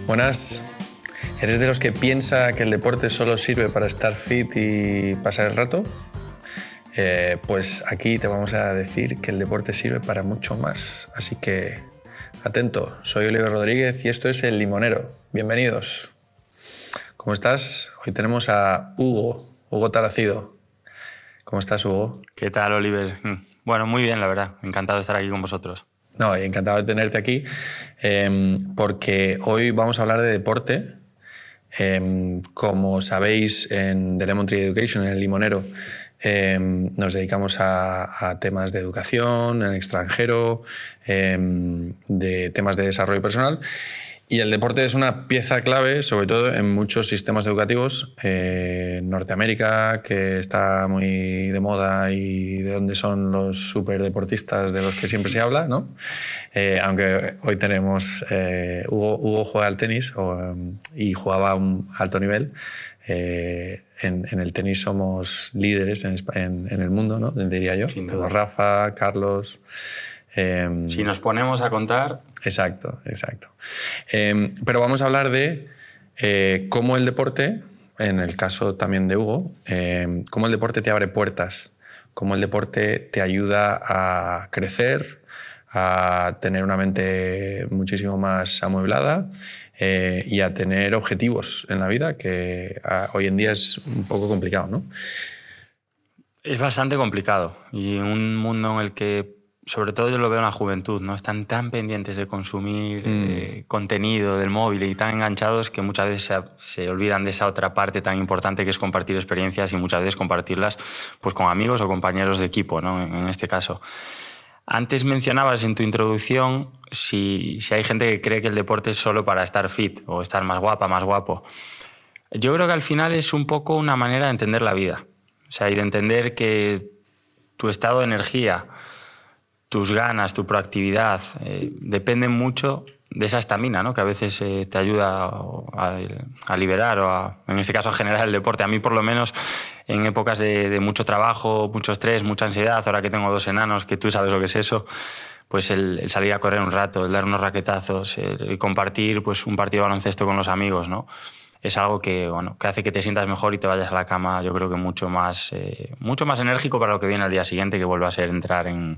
Buenas. ¿Eres de los que piensa que el deporte solo sirve para estar fit y pasar el rato? Pues aquí te vamos a decir que el deporte sirve para mucho más. Así que, atento, soy Oliver Rodríguez y esto es El Limonero. Bienvenidos. ¿Cómo estás? Hoy tenemos a Hugo Taracido. ¿Cómo estás, Hugo? ¿Qué tal, Oliver? Bueno, muy bien, la verdad. Encantado de estar aquí con vosotros. No, encantado de tenerte aquí, porque hoy vamos a hablar de deporte. Como sabéis, en The Lemon Tree Education, en El Limonero, nos dedicamos a temas de educación en el extranjero, de temas de desarrollo personal. Y el deporte es una pieza clave, sobre todo en muchos sistemas educativos. Norteamérica, que está muy de moda y de donde son los superdeportistas de los que siempre se habla, ¿no? Aunque hoy tenemos... Hugo juega al tenis y jugaba a un alto nivel. En el tenis somos líderes en el mundo, ¿no? Diría yo. Tenemos Rafa, Carlos... si nos ponemos a contar... Exacto. Pero vamos a hablar de cómo el deporte, en el caso también de Hugo, cómo el deporte te abre puertas, cómo el deporte te ayuda a crecer, a tener una mente muchísimo más amueblada y a tener objetivos en la vida, que hoy en día es un poco complicado, ¿no? Es bastante complicado y en un mundo en el que, sobre todo yo lo veo en la juventud, ¿no? Están tan pendientes de consumir contenido del móvil y tan enganchados que muchas veces se olvidan de esa otra parte tan importante que es compartir experiencias y muchas veces compartirlas pues, con amigos o compañeros de equipo, ¿no? En este caso. Antes mencionabas en tu introducción si hay gente que cree que el deporte es solo para estar fit o estar más guapa, más guapo. Yo creo que al final es un poco una manera de entender la vida. O sea, y de entender que tu estado de energía, tus ganas, tu proactividad, dependen mucho de esa estamina, ¿no? Que a veces te ayuda a liberar o en este caso a generar el deporte. A mí, por lo menos, en épocas de mucho trabajo, mucho estrés, mucha ansiedad, ahora que tengo 2 enanos, que tú sabes lo que es eso, pues el salir a correr un rato, el dar unos raquetazos, el compartir pues, un partido de baloncesto con los amigos, ¿no? Es algo que, bueno, que hace que te sientas mejor y te vayas a la cama, yo creo que mucho más enérgico para lo que viene al día siguiente, que vuelva a ser entrar en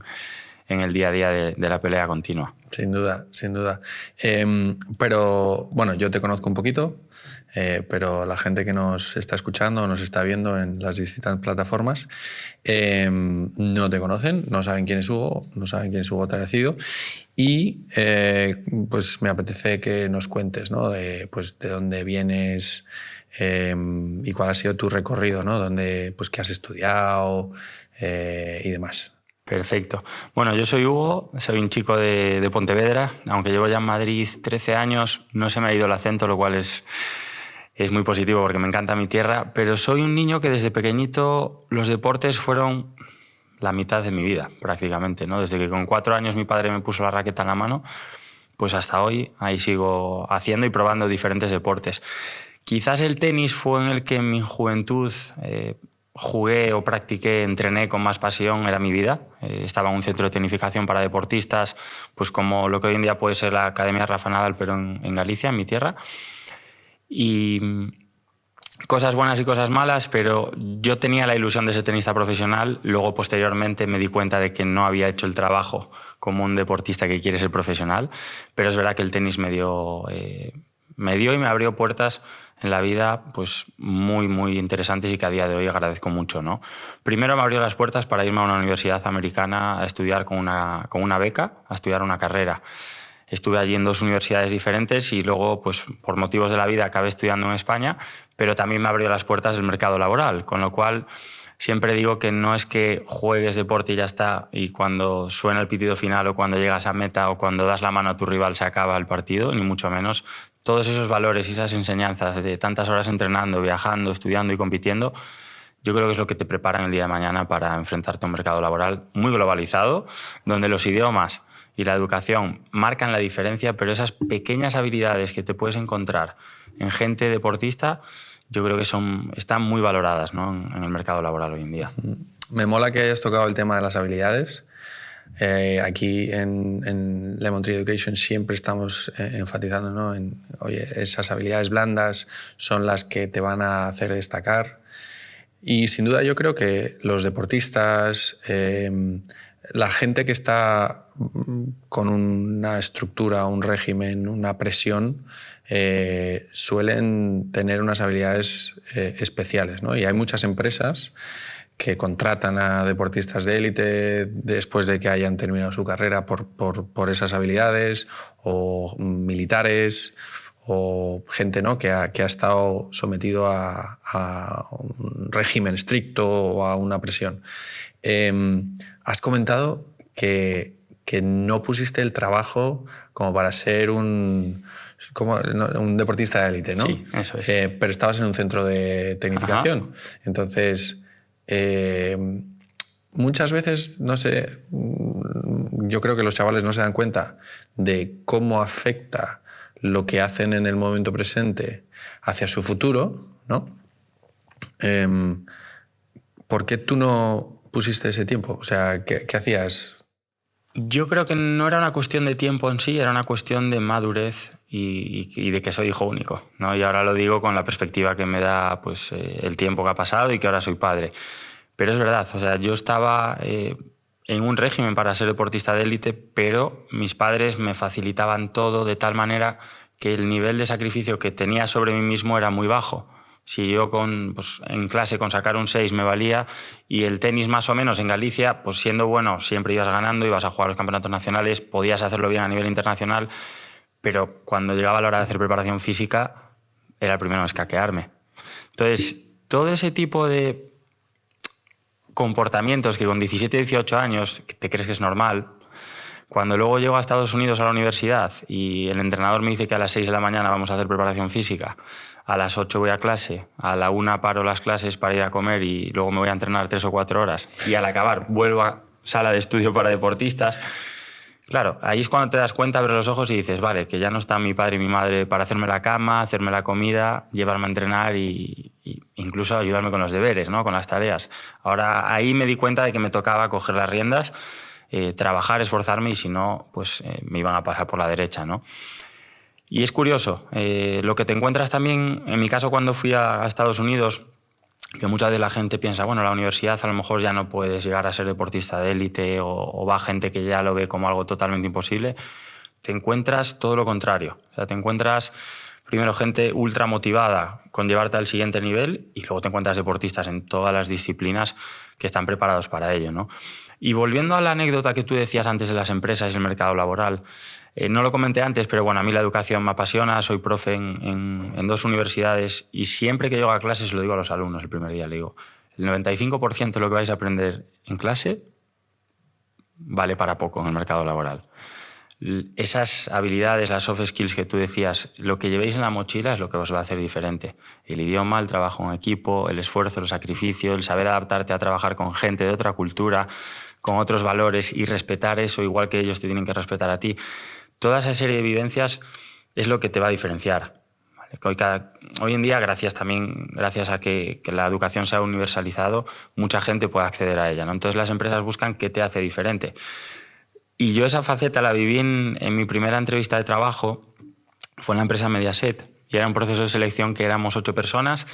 el día a día de la pelea continua. Sin duda. Pero bueno, yo te conozco un poquito, pero la gente que nos está escuchando o nos está viendo en las distintas plataformas no te conocen, no saben quién es Hugo, no saben quién es Hugo Taracido. Y pues me apetece que nos cuentes, ¿no? de dónde vienes y cuál ha sido tu recorrido, ¿no? Pues, qué has estudiado y demás. Perfecto. Bueno, yo soy Hugo, soy un chico de Pontevedra, aunque llevo ya en Madrid 13 años, no se me ha ido el acento, lo cual es muy positivo porque me encanta mi tierra, pero soy un niño que desde pequeñito los deportes fueron la mitad de mi vida, prácticamente, ¿no? Desde que con 4 años mi padre me puso la raqueta en la mano, pues hasta hoy ahí sigo haciendo y probando diferentes deportes. Quizás el tenis fue en el que en mi juventud jugué o practiqué, entrené con más pasión, era mi vida. Estaba en un centro de tecnificación para deportistas, pues como lo que hoy en día puede ser la Academia Rafa Nadal, pero en Galicia, en mi tierra. Y cosas buenas y cosas malas, pero yo tenía la ilusión de ser tenista profesional. Luego, posteriormente, me di cuenta de que no había hecho el trabajo como un deportista que quiere ser profesional, pero es verdad que el tenis me dio y me abrió puertas en la vida pues muy, muy interesantes y que a día de hoy agradezco mucho, ¿no? Primero me abrió las puertas para irme a una universidad americana a estudiar con una beca, a estudiar una carrera. Estuve allí en 2 universidades diferentes y luego, pues, por motivos de la vida, acabé estudiando en España, pero también me abrió las puertas del mercado laboral, con lo cual siempre digo que no es que juegues deporte y ya está, y cuando suena el pitido final o cuando llegas a meta o cuando das la mano a tu rival se acaba el partido, ni mucho menos. Todos esos valores y esas enseñanzas de tantas horas entrenando, viajando, estudiando y compitiendo, yo creo que es lo que te prepara en el día de mañana para enfrentarte a un mercado laboral muy globalizado, donde los idiomas y la educación marcan la diferencia, pero esas pequeñas habilidades que te puedes encontrar en gente deportista, yo creo que están muy valoradas, ¿no? en el mercado laboral hoy en día. Me mola que hayas tocado el tema de las habilidades, Aquí en Lemon Tree Education siempre estamos enfatizando, ¿no? Oye, esas habilidades blandas son las que te van a hacer destacar. Y sin duda yo creo que los deportistas, la gente que está con una estructura, un régimen, una presión, suelen tener unas habilidades especiales, ¿no? Y hay muchas empresas que contratan a deportistas de élite después de que hayan terminado su carrera por esas habilidades, o militares, o gente, ¿no?, que ha estado sometido a un régimen estricto o a una presión. Has comentado que no pusiste el trabajo como para ser un deportista de élite, ¿no? Sí, eso es. Pero estabas en un centro de tecnificación. Ajá. Entonces, muchas veces, no sé, yo creo que los chavales no se dan cuenta de cómo afecta lo que hacen en el momento presente hacia su futuro, ¿no? ¿Por qué tú no pusiste ese tiempo? O sea, ¿qué hacías? Yo creo que no era una cuestión de tiempo en sí, era una cuestión de madurez y de que soy hijo único, ¿no? Y ahora lo digo con la perspectiva que me da, pues, el tiempo que ha pasado y que ahora soy padre. Pero es verdad, o sea, yo estaba en un régimen para ser deportista de élite, pero mis padres me facilitaban todo de tal manera que el nivel de sacrificio que tenía sobre mí mismo era muy bajo. Si yo en clase con sacar un 6 me valía, y el tenis más o menos en Galicia, pues siendo bueno, siempre ibas ganando, ibas a jugar a los campeonatos nacionales, podías hacerlo bien a nivel internacional, pero cuando llegaba la hora de hacer preparación física era el primero en escaquearme. Entonces, todo ese tipo de comportamientos que con 17, 18 años te crees que es normal, cuando luego llego a Estados Unidos a la universidad y el entrenador me dice que a las 6 de la mañana vamos a hacer preparación física, a las 8 voy a clase, a la 1 paro las clases para ir a comer y luego me voy a entrenar 3 o 4 horas y al acabar vuelvo a sala de estudio para deportistas. Claro, ahí es cuando te das cuenta, abres los ojos y dices, vale, que ya no están mi padre y mi madre para hacerme la cama, hacerme la comida, llevarme a entrenar y incluso ayudarme con los deberes, ¿no?, con las tareas. Ahora ahí me di cuenta de que me tocaba coger las riendas, trabajar, esforzarme, y si no, pues me iban a pasar por la derecha, ¿no? Y es curioso, lo que te encuentras también, en mi caso cuando fui a Estados Unidos, que mucha de la gente piensa, bueno, la universidad a lo mejor ya no puedes llegar a ser deportista de élite, o va gente que ya lo ve como algo totalmente imposible. Te encuentras todo lo contrario. O sea, te encuentras primero gente ultra motivada con llevarte al siguiente nivel, y luego te encuentras deportistas en todas las disciplinas que están preparados para ello, ¿no? Y volviendo a la anécdota que tú decías antes de las empresas y el mercado laboral, no lo comenté antes, pero bueno, a mí la educación me apasiona, soy profe en 2 universidades, y siempre que llego a clase se lo digo a los alumnos el primer día, le digo, el 95% de lo que vais a aprender en clase vale para poco en el mercado laboral. Esas habilidades, las soft skills que tú decías, lo que llevéis en la mochila es lo que os va a hacer diferente. El idioma, el trabajo en equipo, el esfuerzo, el sacrificio, el saber adaptarte a trabajar con gente de otra cultura, con otros valores, y respetar eso igual que ellos te tienen que respetar a ti. Toda esa serie de vivencias es lo que te va a diferenciar. Hoy en día, gracias a que la educación se ha universalizado, mucha gente puede acceder a ella, ¿no? Entonces las empresas buscan qué te hace diferente. Y yo esa faceta la viví en mi primera entrevista de trabajo, fue en la empresa Mediaset, y era un proceso de selección que éramos 8 personas,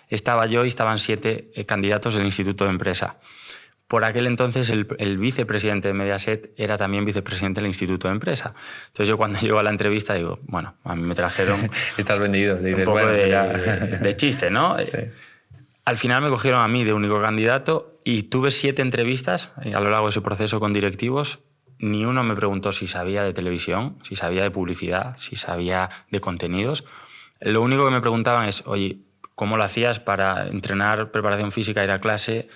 estaba yo y estaban 7 candidatos del Instituto de Empresa. Por aquel entonces el vicepresidente de Mediaset era también vicepresidente del Instituto de Empresa. Entonces yo cuando llego a la entrevista digo, bueno, a mí me trajeron... Estás vendido, dices, un poco bueno, de chiste, ¿no? Sí. Al final me cogieron a mí de único candidato y tuve 7 entrevistas a lo largo de ese proceso con directivos. Ni uno me preguntó si sabía de televisión, si sabía de publicidad, si sabía de contenidos. Lo único que me preguntaban es, oye, ¿cómo lo hacías para entrenar preparación física, ir a clase,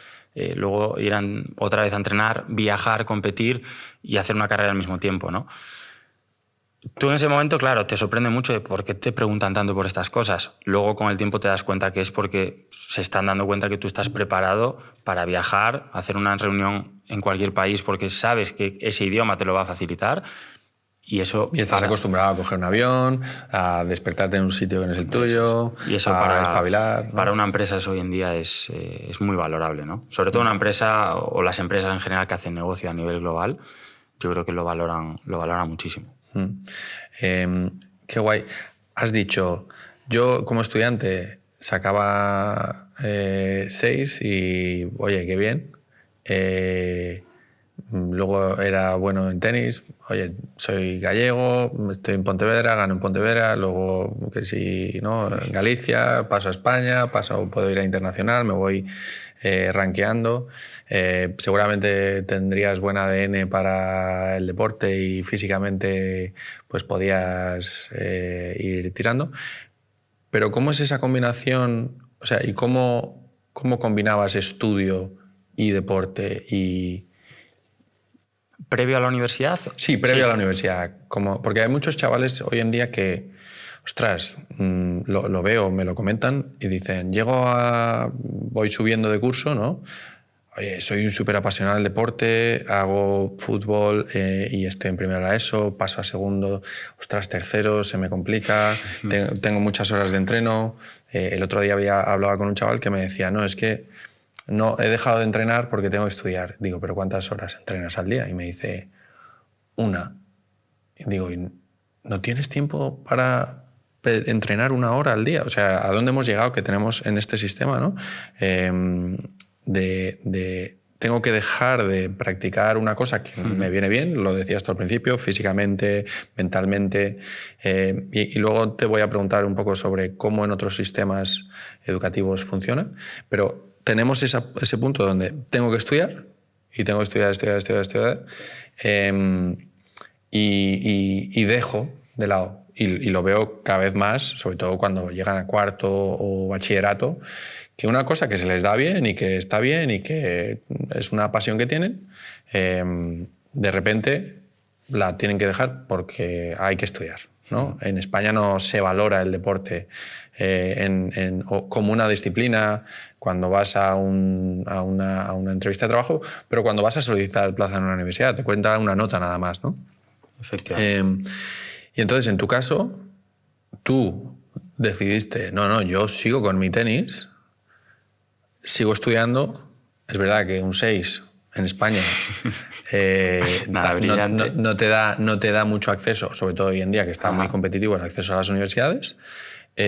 luego ir otra vez a entrenar, viajar, competir y hacer una carrera al mismo tiempo, ¿no? Tú en ese momento, claro, te sorprende mucho de por qué te preguntan tanto por estas cosas. Luego con el tiempo te das cuenta que es porque se están dando cuenta que tú estás preparado para viajar, hacer una reunión en cualquier país, porque sabes que ese idioma te lo va a facilitar. Y estás acostumbrado a coger un avión, a despertarte en un sitio que no es el tuyo, y eso a espabilar, ¿no? Para una empresa eso hoy en día es muy valorable, ¿no? Sobre todo una empresa, o las empresas en general que hacen negocio a nivel global, yo creo que lo valoran muchísimo. Qué guay. Has dicho, yo como estudiante sacaba 6 y, oye, qué bien. Luego era bueno en tenis. Oye, soy gallego, estoy en Pontevedra, gano en Pontevedra. Luego, que si no, en Galicia, paso a España, puedo ir a internacional, me voy rankeando. Seguramente tendrías buen ADN para el deporte y físicamente pues podías ir tirando. Pero ¿cómo es esa combinación? O sea, ¿y cómo combinabas estudio y deporte? ¿Previo a la universidad? Sí, previo a la universidad. Porque hay muchos chavales hoy en día que, ostras, lo veo, me lo comentan y dicen, voy subiendo de curso, ¿no? Oye, soy un súper apasionado del deporte, hago fútbol y estoy en primero de la ESO, paso a segundo, ostras, tercero, se me complica, tengo muchas horas de entreno. El otro día hablaba con un chaval que me decía, no, es que no, he dejado de entrenar porque tengo que estudiar. Digo, ¿pero cuántas horas entrenas al día? Y me dice, 1. Y digo, ¿no tienes tiempo para entrenar 1 hora al día? O sea, ¿a dónde hemos llegado que tenemos en este sistema, ¿no? Tengo que dejar de practicar una cosa que me viene bien, lo decías tú al principio, físicamente, mentalmente, y luego te voy a preguntar un poco sobre cómo en otros sistemas educativos funciona, pero tenemos ese punto donde tengo que estudiar, y tengo que estudiar, y dejo de lado. Y lo veo cada vez más, sobre todo cuando llegan a cuarto o bachillerato, que una cosa que se les da bien y que está bien y que es una pasión que tienen, de repente la tienen que dejar porque hay que estudiar, ¿no? En España no se valora el deporte como una disciplina cuando vas a una entrevista de trabajo, pero cuando vas a solicitar plaza en una universidad te cuenta una nota nada más, ¿no? Efectivamente. Y entonces, en tu caso, tú decidiste, no, yo sigo con mi tenis, sigo estudiando. Es verdad que un 6 en España no te da mucho acceso, sobre todo hoy en día que está muy competitivo el acceso a las universidades. No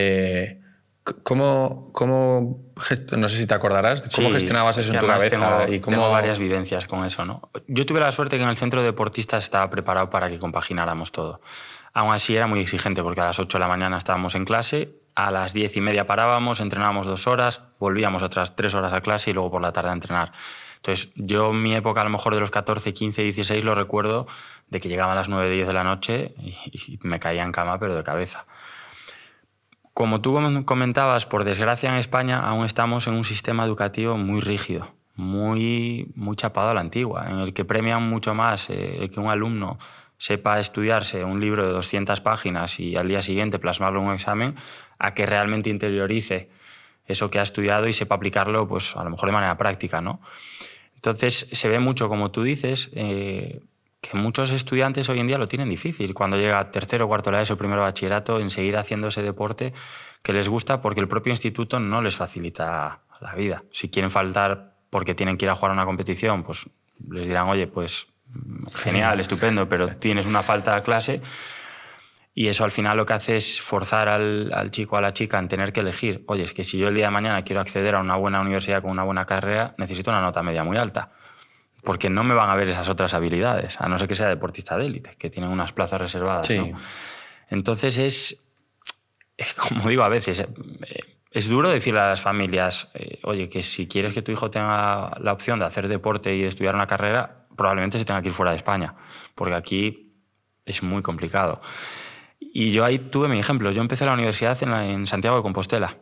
sé si te acordarás, ¿cómo gestionabas eso en tu cabeza? Tengo varias vivencias con eso, ¿no? Yo tuve la suerte que en el centro de deportistas estaba preparado para que compagináramos todo. Aún así era muy exigente porque a las 8 de la mañana estábamos en clase, a las 10:30 parábamos, entrenábamos 2 horas, volvíamos otras 3 horas a clase y luego por la tarde a entrenar. Entonces yo mi época a lo mejor de los 14, 15, 16 lo recuerdo de que llegaban a las 9, 10 de la noche y me caía en cama pero de cabeza. Como tú comentabas, por desgracia en España aún estamos en un sistema educativo muy rígido, muy chapado a la antigua, en el que premian mucho más el que un alumno sepa estudiarse un libro de 200 páginas y al día siguiente plasmarlo en un examen, a que realmente interiorice eso que ha estudiado y sepa aplicarlo, pues a lo mejor de manera práctica, ¿no? Entonces se ve mucho, como tú dices, que muchos estudiantes hoy en día lo tienen difícil cuando llega tercero, cuarto de la ESO, primero bachillerato, en seguir haciendo ese deporte que les gusta porque el propio instituto no les facilita la vida. Si quieren faltar porque tienen que ir a jugar a una competición, pues les dirán, oye, pues genial, estupendo, pero tienes una falta a clase. Y eso al final lo que hace es forzar al chico o a la chica en tener que elegir. Oye, es que si yo el día de mañana quiero acceder a una buena universidad con una buena carrera, necesito una nota media muy alta. Porque no me van a ver esas otras habilidades, a no ser que sea deportista de élite, que tienen unas plazas reservadas. Sí. ¿No? Entonces es, como digo a veces, es duro decirle a las familias, oye, que si quieres que tu hijo tenga la opción de hacer deporte y de estudiar una carrera, probablemente se tenga que ir fuera de España, porque aquí es muy complicado. Y yo ahí tuve mi ejemplo. Yo empecé la universidad en Santiago de Compostela.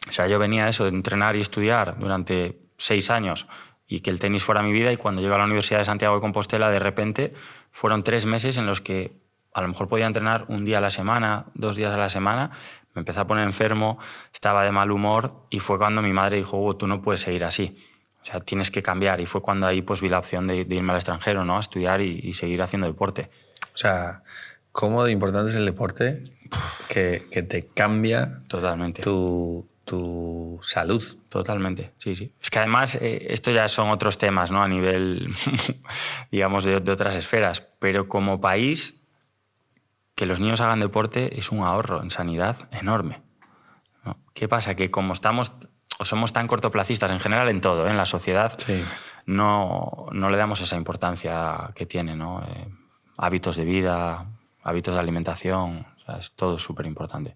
O sea, yo venía eso de entrenar y estudiar durante 6 años y que el tenis fuera mi vida, y cuando llegué a la Universidad de Santiago de Compostela, de repente fueron 3 meses en los que a lo mejor podía entrenar 1 día a la semana, 2 días a la semana, me empecé a poner enfermo, estaba de mal humor y fue cuando mi madre dijo, Hugo, tú no puedes seguir así, o sea, tienes que cambiar, y fue cuando ahí pues vi la opción de irme al extranjero, ¿no? A estudiar y seguir haciendo deporte. O sea, ¿cómo de importante es el deporte que te cambia totalmente tu tu salud. Totalmente, sí, sí. Es que además esto ya son otros temas, ¿no? A nivel, digamos, de otras esferas. Pero como país, que los niños hagan deporte es un ahorro en sanidad enorme, ¿no? ¿Qué pasa? Que como estamos o somos tan cortoplacistas en general en todo, ¿eh? En la sociedad, Sí. no le damos esa importancia que tiene, ¿no? Hábitos de vida, hábitos de alimentación, o sea, es todo súper importante.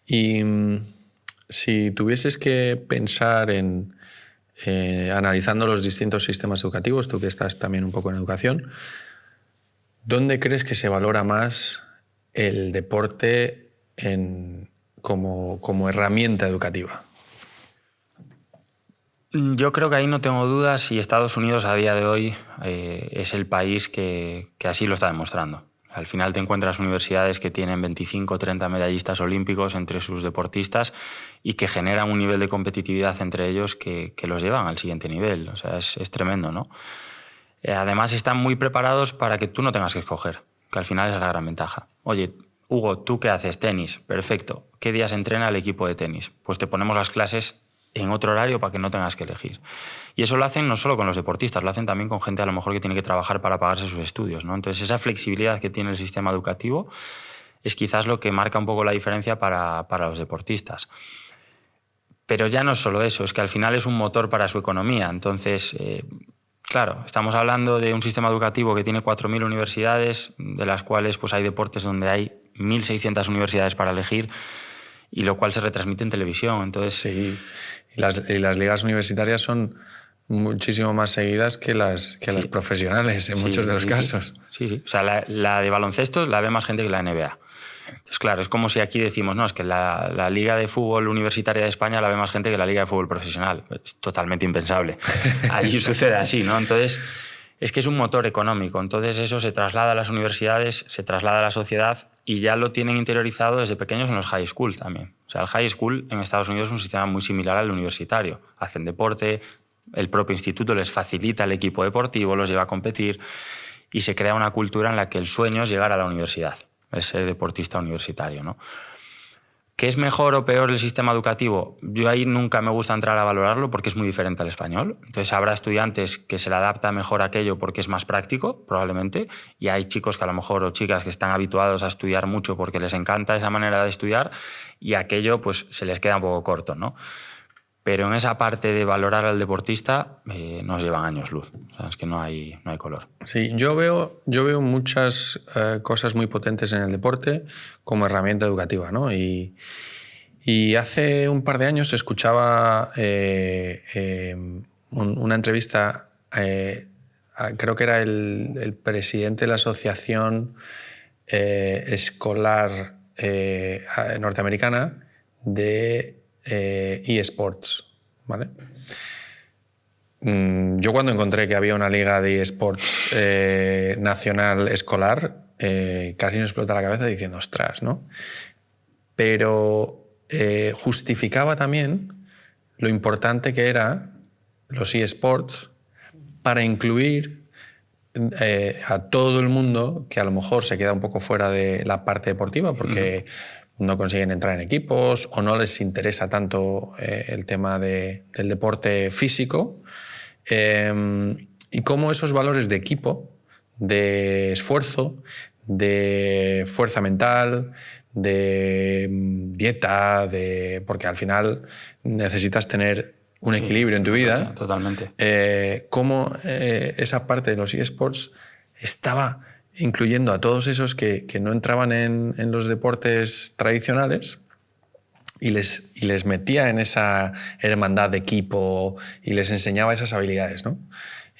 Y si tuvieses que pensar en, analizando los distintos sistemas educativos, tú que estás también un poco en educación, ¿dónde crees que se valora más el deporte como herramienta educativa? Yo creo que ahí no tengo dudas y Estados Unidos a día de hoy es el país que así lo está demostrando. Al final te encuentras universidades que tienen 25 o 30 medallistas olímpicos entre sus deportistas y que generan un nivel de competitividad entre ellos que los llevan al siguiente nivel. O sea, es tremendo, ¿no? Además están muy preparados para que tú no tengas que escoger, que al final es la gran ventaja. Oye, Hugo, ¿tú qué haces? Tenis. Perfecto. ¿Qué días entrena el equipo de tenis? Pues te ponemos las clases en otro horario para que no tengas que elegir. Y eso lo hacen no solo con los deportistas, lo hacen también con gente a lo mejor que tiene que trabajar para pagarse sus estudios, ¿no? Entonces esa flexibilidad que tiene el sistema educativo es quizás lo que marca un poco la diferencia para los deportistas. Pero ya no es solo eso, es que al final es un motor para su economía. Entonces, claro, estamos hablando de un sistema educativo que tiene 4.000 universidades, de las cuales pues, hay deportes donde hay 1.600 universidades para elegir, y lo cual se retransmite en televisión. Entonces, sí. Y las ligas universitarias son muchísimo más seguidas que las profesionales en muchos de los casos. Sí, sí. O sea, la de baloncesto la ve más gente que la NBA. Entonces, claro, es como si aquí decimos, no, es que la Liga de Fútbol Universitaria de España la ve más gente que la Liga de Fútbol Profesional. Es totalmente impensable. Allí sucede así, ¿no? Entonces, es que es un motor económico. Entonces, eso se traslada a las universidades, se traslada a la sociedad y ya lo tienen interiorizado desde pequeños en los high school también. O sea, el high school en Estados Unidos es un sistema muy similar al universitario. Hacen deporte, el propio instituto les facilita el equipo deportivo, los lleva a competir y se crea una cultura en la que el sueño es llegar a la universidad, es ser deportista universitario, ¿no? ¿Qué es mejor o peor el sistema educativo? Yo ahí nunca me gusta entrar a valorarlo porque es muy diferente al español. Entonces habrá estudiantes que se le adapta mejor aquello porque es más práctico, probablemente, y hay chicos que a lo mejor o chicas que están habituados a estudiar mucho porque les encanta esa manera de estudiar y aquello pues se les queda un poco corto, ¿no? Pero en esa parte de valorar al deportista nos llevan años luz. O sea, es que no hay color. Sí, yo veo muchas cosas muy potentes en el deporte como herramienta educativa, ¿no? Y hace un par de años escuchaba una entrevista, creo que era el presidente de la asociación escolar norteamericana de eSports, ¿vale? Yo cuando encontré que había una liga de eSports nacional escolar, casi me explota la cabeza diciendo, ostras, ¿no? Pero justificaba también lo importante que era los eSports para incluir a todo el mundo que a lo mejor se queda un poco fuera de la parte deportiva porque no consiguen entrar en equipos o no les interesa tanto el tema del deporte físico, y cómo esos valores de equipo, de esfuerzo, de fuerza mental, de dieta, porque al final necesitas tener un equilibrio en tu vida. Totalmente. Cómo esa parte de los eSports estaba incluyendo a todos esos que no entraban en los deportes tradicionales y les metía en esa hermandad de equipo y les enseñaba esas habilidades, ¿no?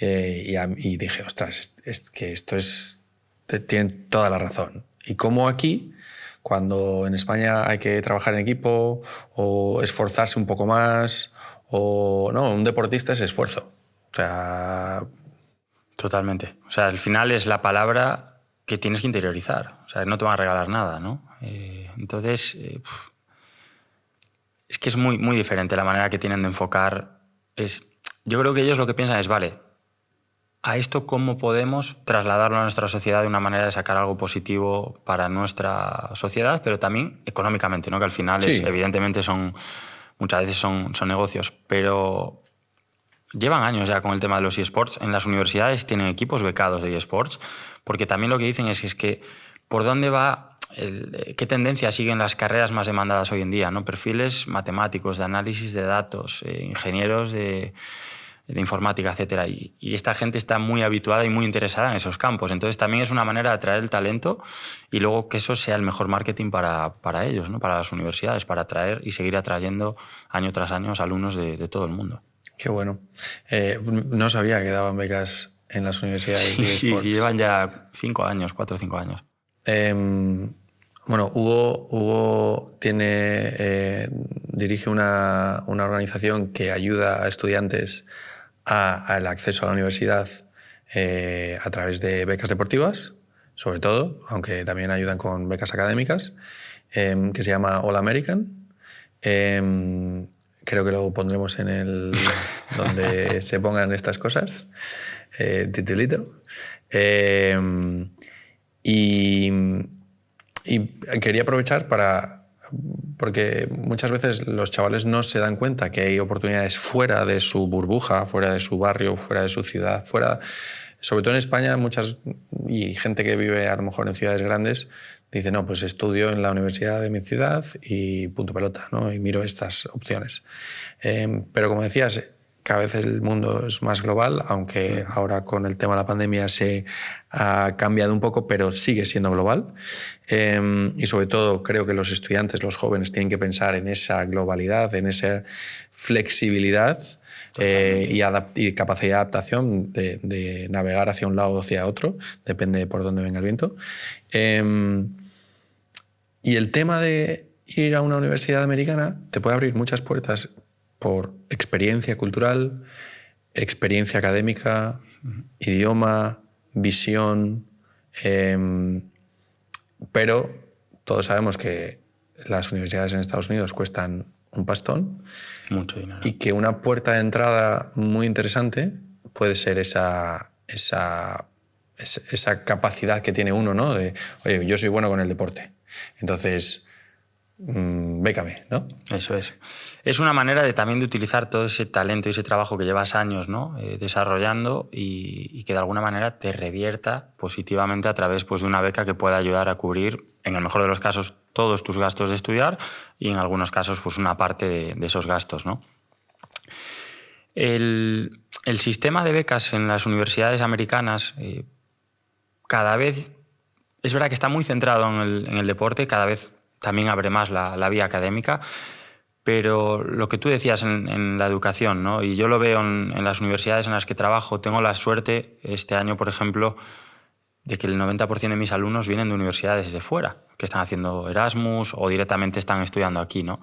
Y dije, ostras, es que esto tiene toda la razón. Y cómo aquí, cuando en España hay que trabajar en equipo o esforzarse un poco más, o no, un deportista es esfuerzo. O sea... Totalmente. O sea, al final es la palabra que tienes que interiorizar. O sea, no te van a regalar nada, ¿no? Entonces, es que es muy, muy diferente la manera que tienen de enfocar. Yo creo que ellos lo que piensan es, vale, ¿a esto cómo podemos trasladarlo a nuestra sociedad de una manera de sacar algo positivo para nuestra sociedad, pero también económicamente, ¿no? Que al final, sí, evidentemente, son muchas veces son negocios, pero llevan años ya con el tema de los eSports. En las universidades tienen equipos becados de eSports, porque también lo que dicen es que por dónde va, qué tendencia siguen las carreras más demandadas hoy en día, ¿no? Perfiles matemáticos, de análisis de datos, ingenieros de informática, etcétera. Y esta gente está muy habituada y muy interesada en esos campos. Entonces también es una manera de atraer el talento y luego que eso sea el mejor marketing para ellos, ¿no? Para las universidades, para atraer y seguir atrayendo año tras año alumnos de todo el mundo. Qué bueno. No sabía que daban becas en las universidades de eSports. Sí, llevan ya 4 o 5 años. Bueno, Hugo dirige una organización que ayuda a estudiantes al acceso a la universidad a través de becas deportivas, sobre todo, aunque también ayudan con becas académicas, que se llama All American. Creo que lo pondremos en donde se pongan estas cosas, titulito. Y quería aprovechar porque muchas veces los chavales no se dan cuenta que hay oportunidades fuera de su burbuja, fuera de su barrio, fuera de su ciudad, sobre todo en España, y gente que vive a lo mejor en ciudades grandes, dice, no, pues estudio en la universidad de mi ciudad y punto pelota, ¿no? Y miro estas opciones. Pero como decías, cada vez el mundo es más global, aunque ahora con el tema de la pandemia se ha cambiado un poco, pero sigue siendo global. Y sobre todo creo que los estudiantes, los jóvenes, tienen que pensar en esa globalidad, en esa flexibilidad y capacidad de adaptación, de navegar hacia un lado o hacia otro, depende por dónde venga el viento. Y el tema de ir a una universidad americana te puede abrir muchas puertas por experiencia cultural, experiencia académica, idioma, visión, pero todos sabemos que las universidades en Estados Unidos cuestan un pastón. Mucho dinero. Y que una puerta de entrada muy interesante puede ser esa capacidad que tiene uno, ¿no? De, oye, yo soy bueno con el deporte, entonces bécame, ¿no? Eso es. Es una manera también de utilizar todo ese talento y ese trabajo que llevas años, ¿no? Desarrollando y que de alguna manera te revierta positivamente a través, pues, de una beca que pueda ayudar a cubrir, en el mejor de los casos, todos tus gastos de estudiar y en algunos casos, pues, una parte de esos gastos, ¿no? El sistema de becas en las universidades americanas cada vez es verdad que está muy centrado en el deporte, cada vez también abre más la vía académica, pero lo que tú decías en la educación, ¿no? Y yo lo veo en las universidades en las que trabajo, tengo la suerte este año, por ejemplo, de que el 90% de mis alumnos vienen de universidades de fuera, que están haciendo Erasmus o directamente están estudiando aquí, ¿no?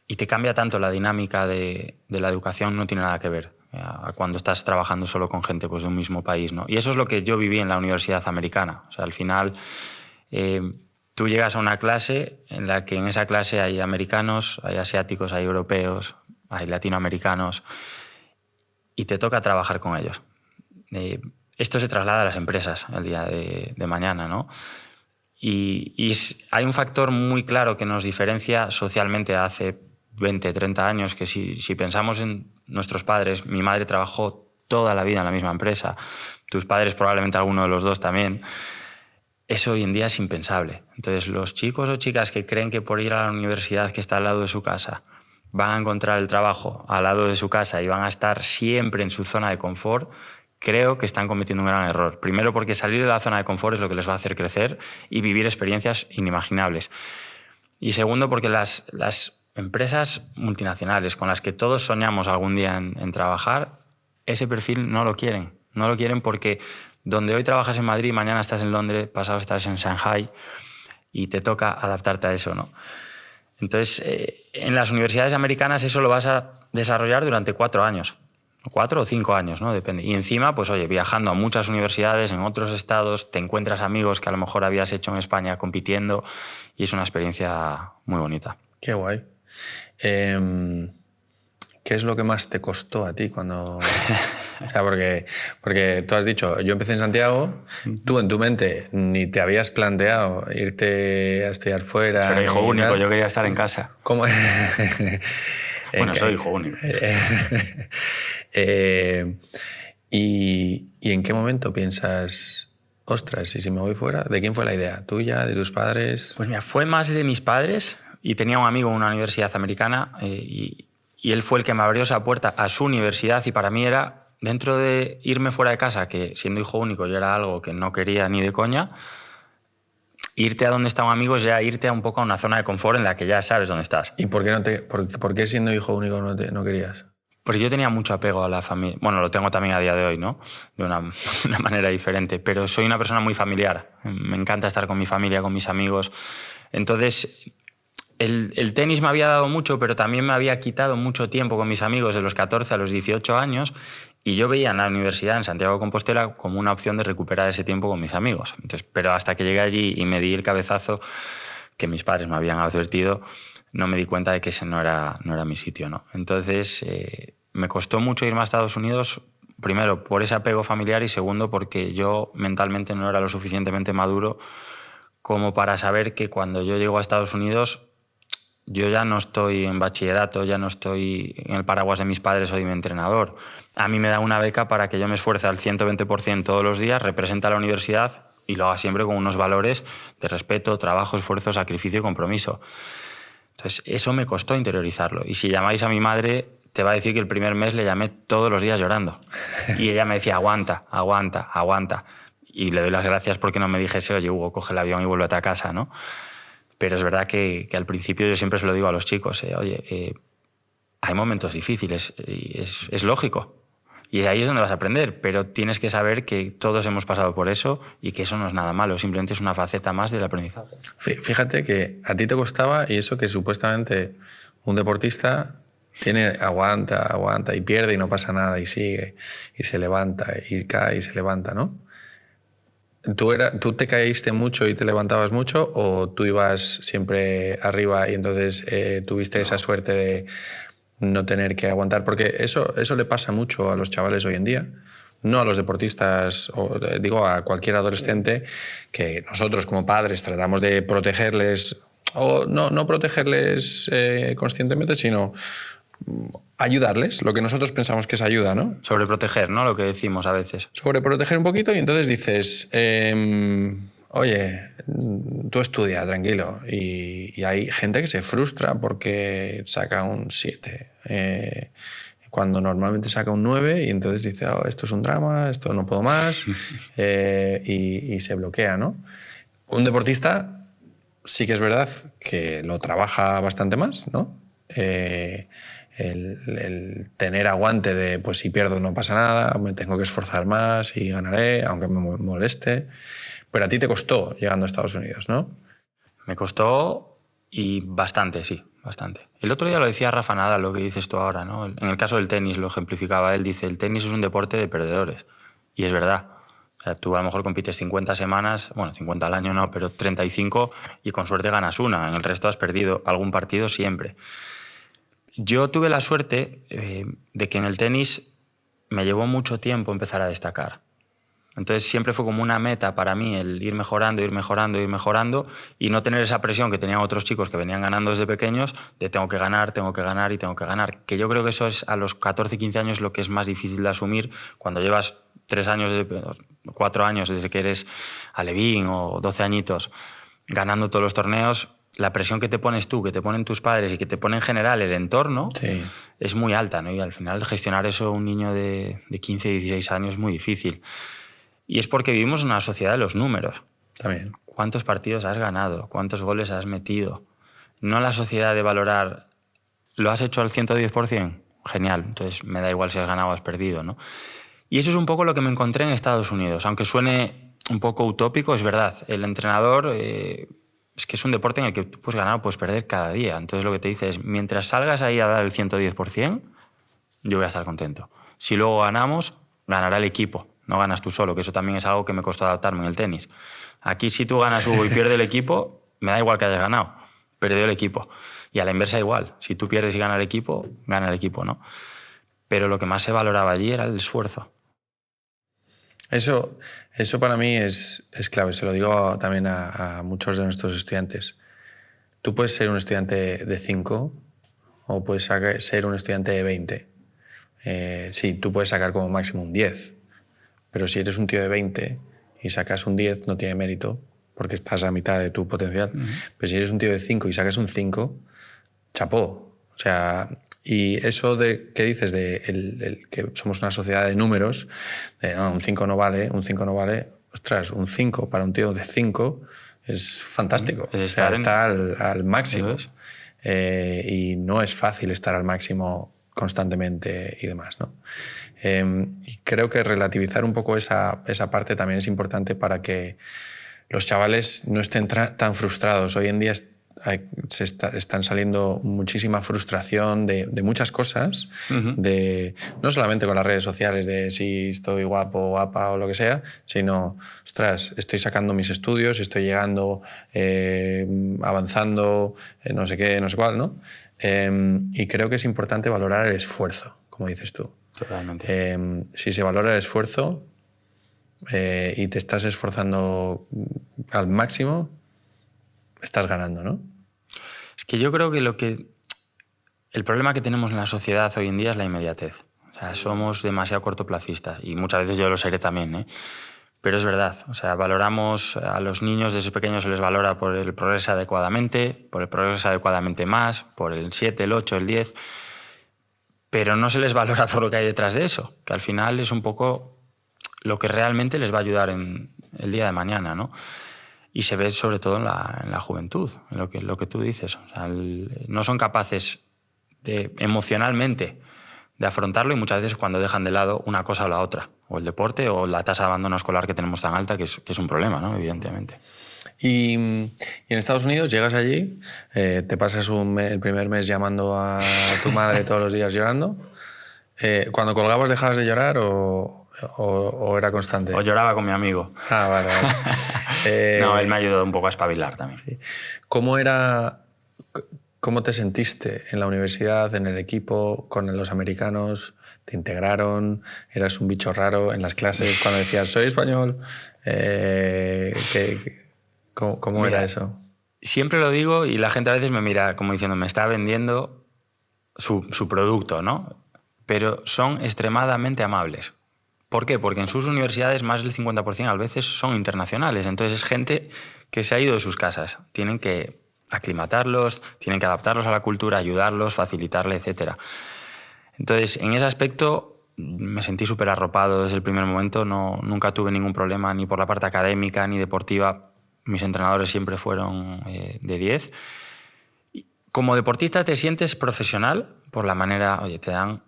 Y te cambia tanto la dinámica de la educación, no tiene nada que ver a cuando estás trabajando solo con gente, pues, de un mismo país, ¿no? Y eso es lo que yo viví en la universidad americana. O sea, al final tú llegas a una clase en la que en esa clase hay americanos, hay asiáticos, hay europeos, hay latinoamericanos y te toca trabajar con ellos. Esto se traslada a las empresas el día de mañana, ¿no? Y hay un factor muy claro que nos diferencia socialmente hace 20, 30 años, que si pensamos en nuestros padres, mi madre trabajó toda la vida en la misma empresa, tus padres probablemente alguno de los dos también, eso hoy en día es impensable. Entonces, los chicos o chicas que creen que por ir a la universidad que está al lado de su casa van a encontrar el trabajo al lado de su casa y van a estar siempre en su zona de confort, creo que están cometiendo un gran error. Primero, porque salir de la zona de confort es lo que les va a hacer crecer y vivir experiencias inimaginables. Y segundo, porque las empresas multinacionales con las que todos soñamos algún día en trabajar, ese perfil no lo quieren. No lo quieren porque donde hoy trabajas en Madrid, mañana estás en Londres, pasado estás en Shanghai y te toca adaptarte a eso, ¿no? Entonces, en las universidades americanas eso lo vas a desarrollar durante 4 años. 4 o 5 años, ¿no? Depende. Y encima, pues oye, viajando a muchas universidades en otros estados, te encuentras amigos que a lo mejor habías hecho en España compitiendo y es una experiencia muy bonita. Qué guay. ¿Qué es lo que más te costó a ti cuando O sea, porque tú has dicho, yo empecé en Santiago, tú en tu mente ni te habías planteado irte a estudiar fuera. Pero hijo único, yo quería estar en casa. ¿Cómo? Bueno, soy hijo único. ¿Y en qué momento piensas, ostras, y si me voy fuera? ¿De quién fue la idea? ¿Tuya? ¿De tus padres? Pues mira, fue más de mis padres, y tenía un amigo en una universidad americana y él fue el que me abrió esa puerta a su universidad, y para mí era, dentro de irme fuera de casa, que siendo hijo único yo era algo que no quería ni de coña, irte a donde está un amigo es ya irte a un poco a una zona de confort en la que ya sabes dónde estás. ¿Y por qué siendo hijo único no querías? Porque yo tenía mucho apego a la familia. Bueno, lo tengo también a día de hoy, ¿no? De una manera diferente. Pero soy una persona muy familiar. Me encanta estar con mi familia, con mis amigos. Entonces, el tenis me había dado mucho, pero también me había quitado mucho tiempo con mis amigos de los 14 a los 18 años. Y yo veía en la universidad, en Santiago de Compostela, como una opción de recuperar ese tiempo con mis amigos. Entonces, pero hasta que llegué allí y me di el cabezazo que mis padres me habían advertido, no me di cuenta de que ese no era mi sitio, ¿no? Entonces, me costó mucho irme a Estados Unidos, primero por ese apego familiar y segundo porque yo mentalmente no era lo suficientemente maduro como para saber que cuando yo llego a Estados Unidos yo ya no estoy en bachillerato, ya no estoy en el paraguas de mis padres, soy mi entrenador. A mí me da una beca para que yo me esfuerce al 120% todos los días, represente a la universidad y lo haga siempre con unos valores de respeto, trabajo, esfuerzo, sacrificio y compromiso. Entonces, eso me costó interiorizarlo. Y si llamáis a mi madre, te va a decir que el primer mes le llamé todos los días llorando. Y ella me decía, aguanta, aguanta, aguanta. Y le doy las gracias porque no me dijese, oye, Hugo, coge el avión y vuélvete a casa, ¿no? Pero es verdad que al principio yo siempre se lo digo a los chicos, oye, hay momentos difíciles, y es lógico. Y ahí es donde vas a aprender, pero tienes que saber que todos hemos pasado por eso y que eso no es nada malo, simplemente es una faceta más del aprendizaje. Fíjate que a ti te costaba, y eso que supuestamente un deportista aguanta y pierde y no pasa nada y sigue y se levanta y cae y se levanta, ¿no? ¿Tú te caíste mucho y te levantabas mucho o tú ibas siempre arriba y entonces tuviste esa suerte de no tener que aguantar? Porque eso le pasa mucho a los chavales hoy en día, no a los deportistas, digo a cualquier adolescente, que nosotros como padres tratamos de protegerles, o no protegerles conscientemente, sino ayudarles, lo que nosotros pensamos que es ayuda, ¿no? Sobreproteger, ¿no? Lo que decimos a veces. Sobreproteger un poquito y entonces dices, oye, tú estudia, tranquilo. Y hay gente que se frustra porque saca un 7, cuando normalmente saca un 9 y entonces dice, oh, esto es un drama, esto no puedo más, y se bloquea, ¿no? Un deportista sí que es verdad que lo trabaja bastante más, ¿no? El tener aguante de, pues si pierdo no pasa nada, me tengo que esforzar más y ganaré, aunque me moleste. Pero a ti te costó llegando a Estados Unidos, ¿no? Me costó y bastante, sí, bastante. El otro día lo decía Rafa Nadal, lo que dices tú ahora, ¿no? En el caso del tenis lo ejemplificaba él, dice, el tenis es un deporte de perdedores. Y es verdad. O sea, tú a lo mejor compites 50 semanas, bueno, 50 al año no, pero 35 y con suerte ganas una. En el resto has perdido algún partido siempre. Yo tuve la suerte de que en el tenis me llevó mucho tiempo empezar a destacar. Entonces siempre fue como una meta para mí el ir mejorando, ir mejorando, ir mejorando y no tener esa presión que tenían otros chicos que venían ganando desde pequeños de tengo que ganar y tengo que ganar. Que yo creo que eso es a los 14, 15 años lo que es más difícil de asumir cuando llevas 4 años desde que eres alevín o 12 añitos ganando todos los torneos. La presión que te pones tú, que te ponen tus padres y que te pone en general el entorno, sí, es muy alta, ¿no? Y al final gestionar eso un niño de 15, 16 años es muy difícil. Y es porque vivimos en una sociedad de los números. También. ¿Cuántos partidos has ganado? ¿Cuántos goles has metido? No la sociedad de valorar, ¿lo has hecho al 110%? Genial, entonces me da igual si has ganado o has perdido, ¿no? Y eso es un poco lo que me encontré en Estados Unidos. Aunque suene un poco utópico, es verdad. El entrenador... es que es un deporte en el que tú puedes ganar o puedes perder cada día. Entonces lo que te dice es, mientras salgas ahí a dar el 110%, yo voy a estar contento. Si luego ganamos, ganará el equipo, no ganas tú solo, que eso también es algo que me costó adaptarme en el tenis. Aquí si tú ganas Hugo y pierde el equipo, me da igual que hayas ganado, perdió el equipo. Y a la inversa igual, si tú pierdes y gana el equipo, ¿no? pero lo que más se valoraba allí era el esfuerzo. Eso para mí es clave, se lo digo también a muchos de nuestros estudiantes. Tú puedes ser un estudiante de 5 o puedes ser un estudiante de 20. Sí, tú puedes sacar como máximo un 10, pero si eres un tío de 20 y sacas un 10 no tiene mérito porque estás a mitad de tu potencial. Pero si eres un tío de 5 y sacas un 5, chapó. O sea, y eso de que dices de que somos una sociedad de números, de no, un 5 no vale, ostras, un 5 para un tío de 5 es fantástico. O sea, está al máximo. Y no es fácil estar al máximo constantemente y demás, ¿no? Y creo que relativizar un poco esa parte también es importante para que los chavales no estén tan frustrados. Hoy en día están saliendo muchísima frustración de muchas cosas, no solamente con las redes sociales de si estoy guapo, guapa o lo que sea, sino, ostras, estoy sacando mis estudios, estoy llegando, avanzando, no sé qué, no sé cuál, ¿no? Y creo que es importante valorar el esfuerzo, como dices tú. Totalmente. Si se valora el esfuerzo y te estás esforzando al máximo, estás ganando, ¿no? Es que yo creo que el problema que tenemos en la sociedad hoy en día es la inmediatez. O sea, somos demasiado cortoplacistas y muchas veces yo lo seré también, ¿eh? Pero es verdad. O sea, valoramos a los niños desde pequeños, se les valora por el progreso adecuadamente, por el progreso adecuadamente más, por el 7, el 8, el 10, pero no se les valora por lo que hay detrás de eso, que al final es un poco lo que realmente les va a ayudar en el día de mañana, ¿no? Y se ve sobre todo en la juventud, en lo que tú dices. O sea, no son capaces emocionalmente de afrontarlo y muchas veces cuando dejan de lado una cosa o la otra, o el deporte o la tasa de abandono escolar que tenemos tan alta, que es un problema, ¿no? Evidentemente. Y en Estados Unidos llegas allí, te pasas el primer mes llamando a tu madre todos los días llorando. ¿Cuando colgabas dejabas de llorar o era constante? O lloraba con mi amigo. Ah, vale. No, él me ayudó un poco a espabilar también. Sí. ¿Cómo te sentiste en la universidad, en el equipo, con los americanos? ¿Te integraron? ¿Eras un bicho raro en las clases cuando decías soy español? ¿Cómo era eso? Siempre lo digo y la gente a veces me mira como diciendo me está vendiendo su producto, ¿no? Pero son extremadamente amables. ¿Por qué? Porque en sus universidades más del 50% a veces son internacionales. Entonces es gente que se ha ido de sus casas. Tienen que aclimatarlos, tienen que adaptarlos a la cultura, ayudarlos, facilitarle, etc. Entonces, en ese aspecto me sentí súper arropado desde el primer momento. Nunca tuve ningún problema ni por la parte académica ni deportiva. Mis entrenadores siempre fueron de 10. Como deportista te sientes profesional por la manera, oye, te dan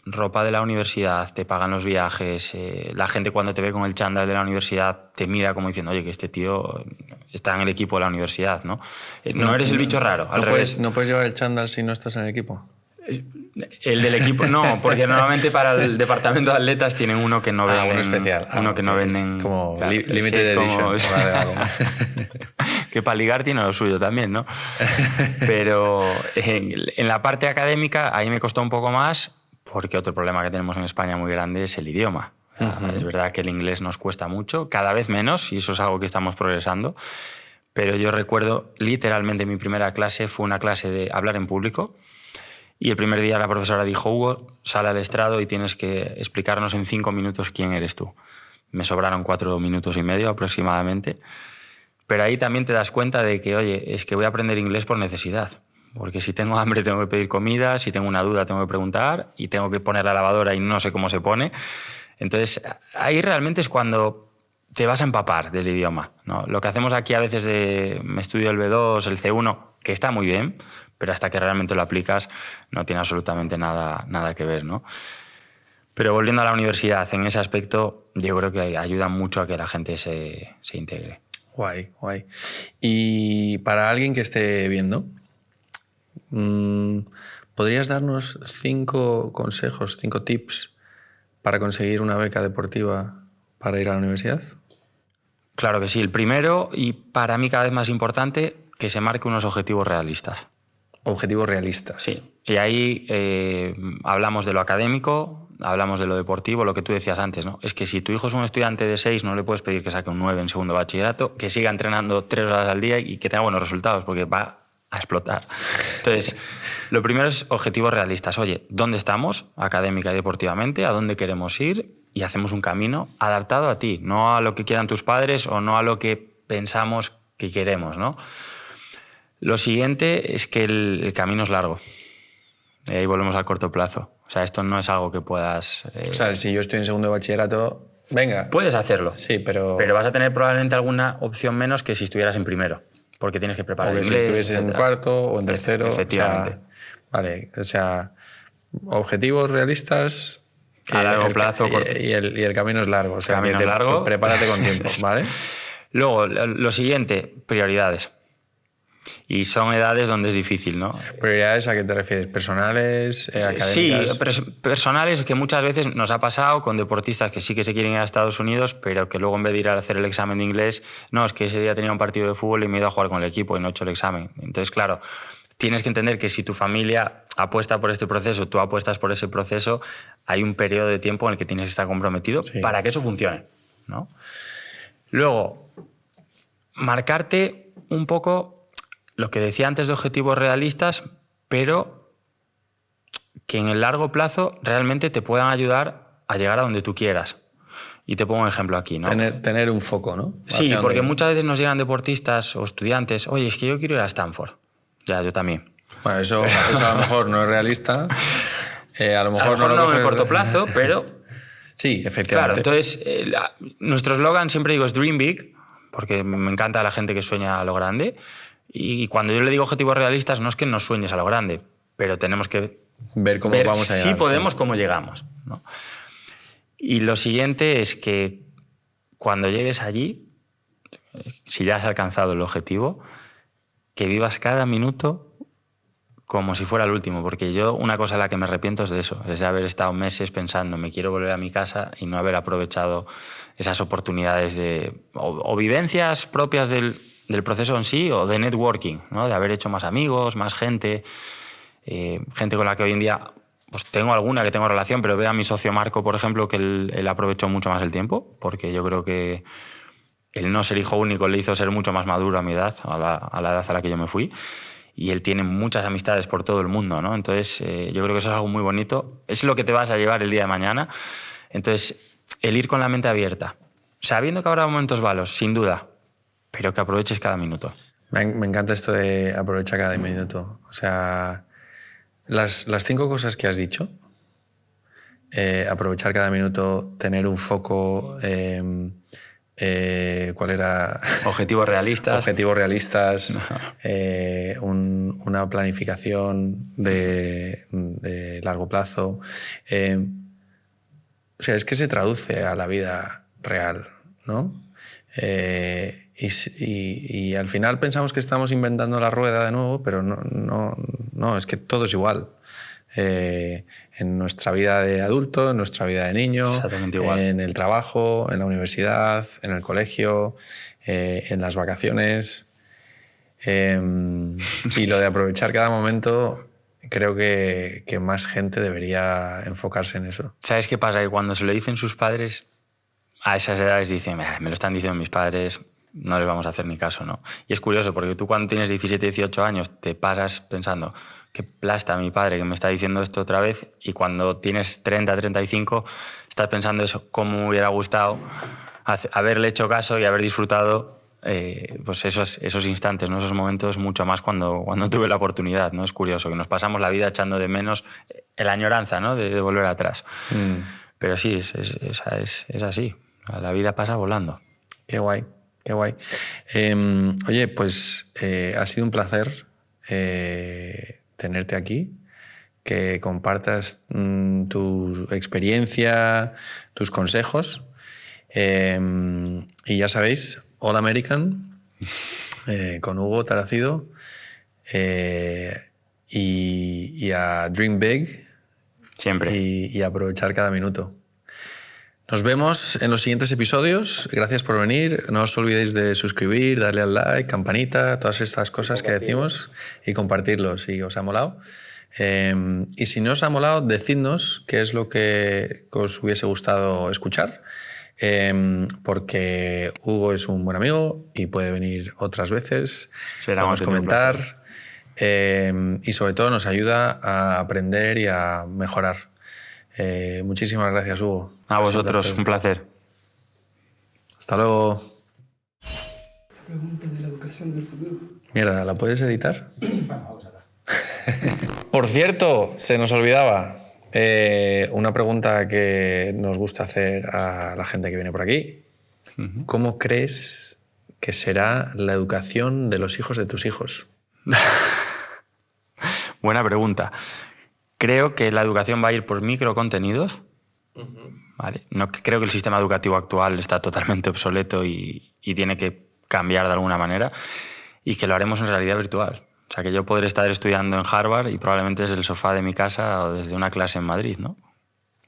ropa de la universidad, te pagan los viajes, la gente cuando te ve con el chándal de la universidad te mira como diciendo, oye, que este tío está en el equipo de la universidad, ¿no? No eres el bicho raro, al revés. ¿No puedes llevar el chándal si no estás en el equipo? El del equipo no, porque normalmente para el departamento de atletas tienen uno que no venden. Uno especial. Uno que no venden. Es como claro, limited edition. Vale. Que para ligar tiene lo suyo también, ¿no? Pero en la parte académica ahí me costó un poco más porque otro problema que tenemos en España muy grande es el idioma. Es verdad que el inglés nos cuesta mucho, cada vez menos, y eso es algo que estamos progresando. Pero yo recuerdo literalmente mi primera clase fue una clase de hablar en público. Y el primer día la profesora dijo, Hugo, sal al estrado y tienes que explicarnos en 5 minutos quién eres tú. Me sobraron 4 minutos y medio aproximadamente. Pero ahí también te das cuenta de que, oye, es que voy a aprender inglés por necesidad. Porque si tengo hambre tengo que pedir comida, si tengo una duda tengo que preguntar y tengo que poner la lavadora y no sé cómo se pone. Entonces, ahí realmente es cuando te vas a empapar del idioma, ¿no? Lo que hacemos aquí a veces me estudio el B2, el C1, que está muy bien, pero hasta que realmente lo aplicas no tiene absolutamente nada que ver, ¿no? Pero volviendo a la universidad, en ese aspecto yo creo que ayuda mucho a que la gente se integre. Guay, guay. Y para alguien que esté viendo, ¿podrías darnos 5 consejos, 5 tips para conseguir una beca deportiva para ir a la universidad? Claro que sí. El primero, y para mí cada vez más importante, que se marque unos objetivos realistas. Objetivos realistas. Sí. Y ahí hablamos de lo académico, hablamos de lo deportivo, lo que tú decías antes, ¿no? Es que si tu hijo es un estudiante de 6, no le puedes pedir que saque un 9 en segundo de bachillerato, que siga entrenando 3 horas al día y que tenga buenos resultados, porque va a explotar. Entonces, lo primero es objetivos realistas. Oye, ¿dónde estamos académica y deportivamente? ¿A dónde queremos ir? Y hacemos un camino adaptado a ti, no a lo que quieran tus padres o no a lo que pensamos que queremos, ¿no? Lo siguiente es que el camino es largo. Y ahí volvemos al corto plazo. O sea, esto no es algo que puedas... O sea, si yo estoy en segundo de bachillerato, venga. Puedes hacerlo. Sí, pero... Pero vas a tener probablemente alguna opción menos que si estuvieras en primero. Porque tienes que preparar o inglés, si estuviese en cuarto o en tercero. Efectivamente. O sea, vale, o sea, objetivos realistas... A largo plazo. Y el camino es largo. O sea, camino es largo. Prepárate con tiempo, ¿vale? Luego, lo siguiente, prioridades. Y son edades donde es difícil, ¿no? ¿Prioridades a qué te refieres? ¿Personales? ¿Académicas? Sí, personales, que muchas veces nos ha pasado con deportistas que sí que se quieren ir a Estados Unidos, pero que luego en vez de ir a hacer el examen de inglés, no, es que ese día tenía un partido de fútbol y me he ido a jugar con el equipo y no he hecho el examen. Entonces, claro, tienes que entender que si tu familia apuesta por este proceso, tú apuestas por ese proceso, hay un periodo de tiempo en el que tienes que estar comprometido para que eso funcione, ¿no? Luego, marcarte un poco lo que decía antes de objetivos realistas, pero que en el largo plazo realmente te puedan ayudar a llegar a donde tú quieras. Y te pongo un ejemplo aquí, ¿no? Tener un foco, ¿no? Sí, porque muchas veces nos llegan deportistas o estudiantes, oye, es que yo quiero ir a Stanford. Ya, yo también. Bueno, eso a lo mejor no es realista. A lo mejor no en el corto plazo, pero... Sí, efectivamente. Claro, entonces, nuestro eslogan siempre digo es Dream Big, porque me encanta la gente que sueña a lo grande. Y cuando yo le digo objetivos realistas, no es que no sueñes a lo grande, pero tenemos que ver cómo vamos a llegar. Si podemos, cómo llegamos, ¿no? Y lo siguiente es que cuando llegues allí, si ya has alcanzado el objetivo, que vivas cada minuto como si fuera el último, porque yo una cosa de la que me arrepiento es de eso, es de haber estado meses pensando me quiero volver a mi casa y no haber aprovechado esas oportunidades o vivencias propias del proceso en sí o de networking, ¿no? De haber hecho más amigos, más gente, gente con la que hoy en día pues tengo alguna que tengo relación, pero veo a mi socio Marco, por ejemplo, que él aprovechó mucho más el tiempo, porque yo creo que el no ser hijo único le hizo ser mucho más maduro a mi edad, a la edad a la que yo me fui. Y él tiene muchas amistades por todo el mundo, ¿no? Entonces, yo creo que eso es algo muy bonito. Es lo que te vas a llevar el día de mañana. Entonces, el ir con la mente abierta, sabiendo que habrá momentos malos, sin duda, pero que aproveches cada minuto. Me encanta esto de aprovechar cada minuto. O sea, las 5 cosas que has dicho, aprovechar cada minuto, tener un foco... ¿cuál era? Objetivos realistas. Objetivos realistas, una planificación de largo plazo. O sea, es que se traduce a la vida real, ¿no? Y al final pensamos que estamos inventando la rueda de nuevo, pero no, es que todo es igual. En nuestra vida de adulto, en nuestra vida de niño, en el trabajo, en la universidad, en el colegio, en las vacaciones. Y lo de aprovechar cada momento, creo que más gente debería enfocarse en eso. ¿Sabes qué pasa? Que cuando se lo dicen sus padres, a esas edades dicen, me lo están diciendo mis padres, no les vamos a hacer ni caso, ¿no? Y es curioso, porque tú cuando tienes 17, 18 años te pasas pensando... qué plasta mi padre que me está diciendo esto otra vez, y cuando tienes 30, 35 estás pensando eso, cómo me hubiera gustado haberle hecho caso y haber disfrutado pues esos instantes, ¿no? Esos momentos mucho más cuando tuve la oportunidad, ¿no? Es curioso que nos pasamos la vida echando de menos la añoranza, ¿no? de volver atrás. Pero sí, es así, la vida pasa volando. Qué guay, qué guay. Oye, pues ha sido un placer tenerte aquí, que compartas tu experiencia, tus consejos. Y ya sabéis, All American, con Hugo Taracido, y a Dream Big. Siempre. Y aprovechar cada minuto. Nos vemos en los siguientes episodios. Gracias por venir. No os olvidéis de suscribir, darle al like, campanita, todas estas cosas que decimos y compartirlo si os ha molado. Y si no os ha molado, decidnos qué es lo que os hubiese gustado escuchar, porque Hugo es un buen amigo y puede venir otras veces. Podemos comentar y sobre todo nos ayuda a aprender y a mejorar. Muchísimas gracias, Hugo. A vosotros, un placer. Hasta luego. La pregunta de la educación del futuro. Mierda, ¿la puedes editar? Bueno, vamos a ver. Por cierto, se nos olvidaba una pregunta que nos gusta hacer a la gente que viene por aquí. ¿Cómo crees que será la educación de los hijos de tus hijos? Buena pregunta. Creo que la educación va a ir por microcontenidos. Vale. No, creo que el sistema educativo actual está totalmente obsoleto y tiene que cambiar de alguna manera, y que lo haremos en realidad virtual. O sea, que yo podré estar estudiando en Harvard y probablemente desde el sofá de mi casa o desde una clase en Madrid, ¿no?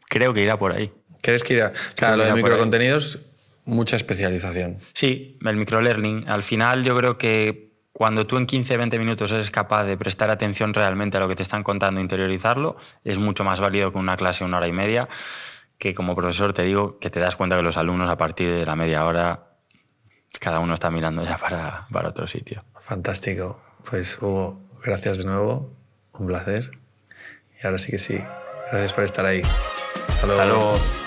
Creo que irá por ahí. ¿Crees que irá? Claro, lo de microcontenidos, mucha especialización. Sí, el microlearning. Al final yo creo que cuando tú en 15-20 minutos eres capaz de prestar atención realmente a lo que te están contando e interiorizarlo, es mucho más válido que una clase de 1 hora y media, que como profesor te digo que te das cuenta que los alumnos a partir de la media hora cada uno está mirando ya para otro sitio. Fantástico. Pues Hugo, gracias de nuevo, un placer. Y ahora sí que sí, gracias por estar ahí. Hasta luego. Hasta luego.